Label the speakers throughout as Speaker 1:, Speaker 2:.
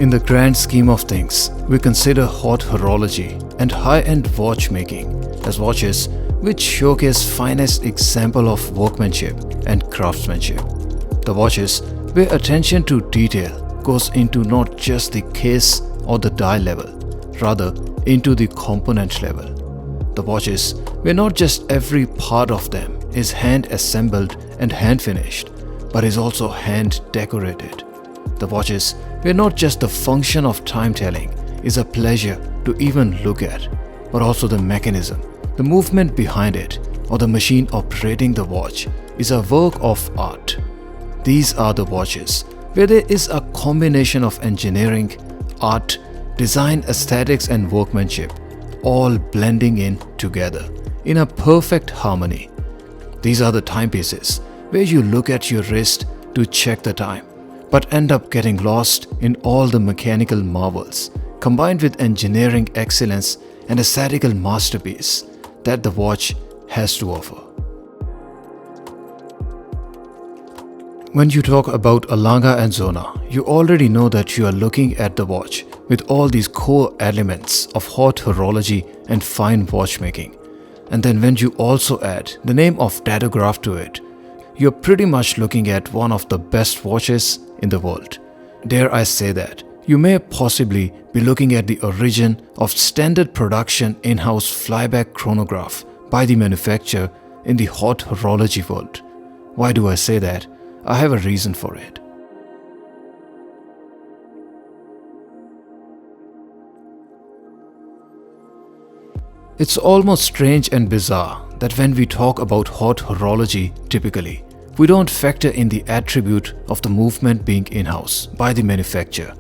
Speaker 1: In the grand scheme of things, we consider haute horology and high-end watchmaking as watches which showcase finest example of workmanship and craftsmanship. The watches where attention to detail goes into not just the case or the dial level, rather into the component level. The watches where not just every part of them is hand assembled and hand finished, but is also hand decorated. The watches where not just the function of time telling is a pleasure to even look at, but also the mechanism, the movement behind it, or the machine operating the watch is a work of art. These are the watches where there is a combination of engineering, art, design, aesthetics and workmanship all blending in together in a perfect harmony. These are the timepieces where you look at your wrist to check the time, but end up getting lost in all the mechanical marvels combined with engineering excellence and aesthetical masterpiece that the watch has to offer. When you talk about a Lange Söhne, you already know that you are looking at the watch with all these core elements of haute horology and fine watchmaking. And then when you also add the name of Datograph to it, you're pretty much looking at one of the best watches in the world. Dare I say that, you may possibly be looking at the origin of standard production in-house flyback chronograph by the manufacturer in the haute horology world. Why do I say that? I have a reason for it. It's almost strange and bizarre that when we talk about haute horology typically, we don't factor in the attribute of the movement being in-house by the manufacturer.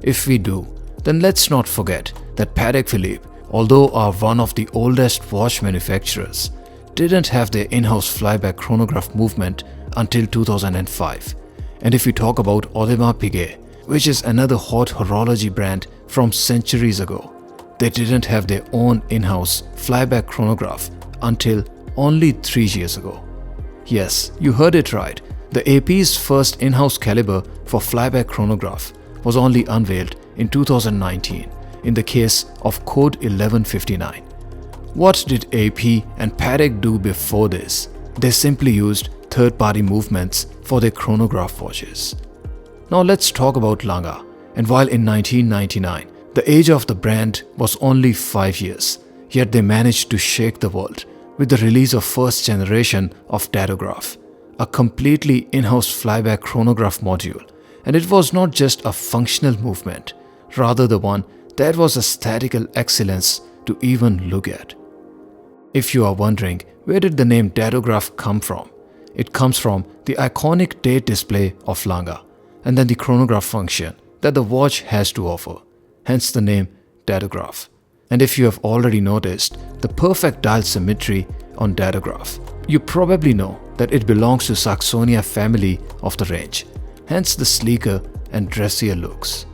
Speaker 1: If we do, then let's not forget that Patek Philippe, although are one of the oldest watch manufacturers, didn't have their in-house flyback chronograph movement until 2005. And if we talk about Audemars Piguet, which is another haute horology brand from centuries ago, they didn't have their own in-house flyback chronograph until only 3 years ago. Yes, you heard it right. The AP's first in-house caliber for flyback chronograph was only unveiled in 2019 in the case of Code 1159. What did AP and Patek do before this? They simply used third-party movements for their chronograph watches. Now let's talk about Lange. And while in 1999, the age of the brand was only 5 years, yet they managed to shake the world with the release of first generation of Datograph, a completely in-house flyback chronograph module. And it was not just a functional movement, rather the one that was aesthetical excellence to even look at. If you are wondering where did the name Datograph come from, it comes from the iconic date display of Lange and then the chronograph function that the watch has to offer, hence the name Datograph. And if you have already noticed the perfect dial symmetry on Datograph, you probably know that it belongs to Saxonia family of the range, hence the sleeker and dressier looks.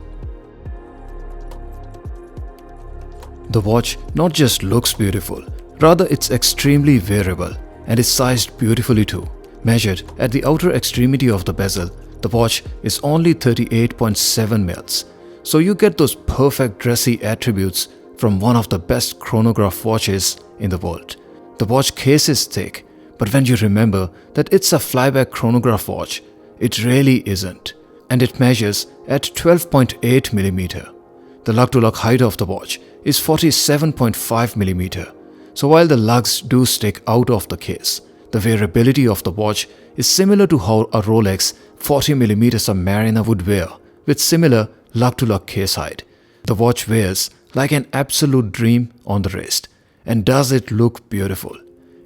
Speaker 1: The watch not just looks beautiful, rather it's extremely wearable and is sized beautifully too. Measured at the outer extremity of the bezel, the watch is only 38.7 mils, so you get those perfect dressy attributes from one of the best chronograph watches in the world. The watch case is thick, but when you remember that it's a flyback chronograph watch, it really isn't, and it measures at 12.8 mm. The lug-to-lug height of the watch is 47.5 mm, so while the lugs do stick out of the case, the wearability of the watch is similar to how a Rolex 40mm Submariner would wear with similar lug-to-lug case height. The watch wears like an absolute dream on the wrist. And does it look beautiful?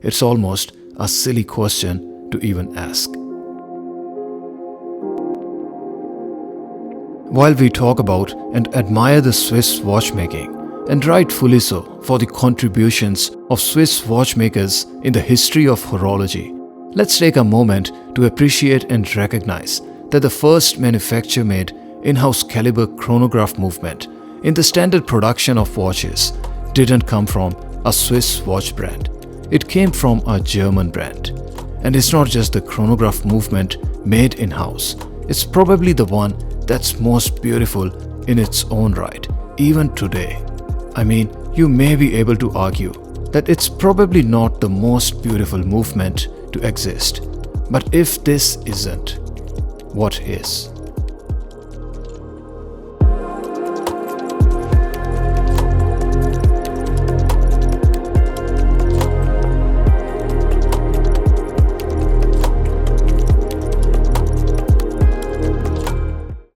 Speaker 1: It's almost a silly question to even ask. While we talk about and admire the Swiss watchmaking, and rightfully so for the contributions of Swiss watchmakers in the history of horology, let's take a moment to appreciate and recognize that the first manufacturer-made in-house caliber chronograph movement in the standard production of watches didn't come from a Swiss watch brand. It came from a German brand. And it's not just the chronograph movement made in-house, it's probably the one that's most beautiful in its own right, even today. I mean, you may be able to argue that it's probably not the most beautiful movement to exist. But if this isn't, what is?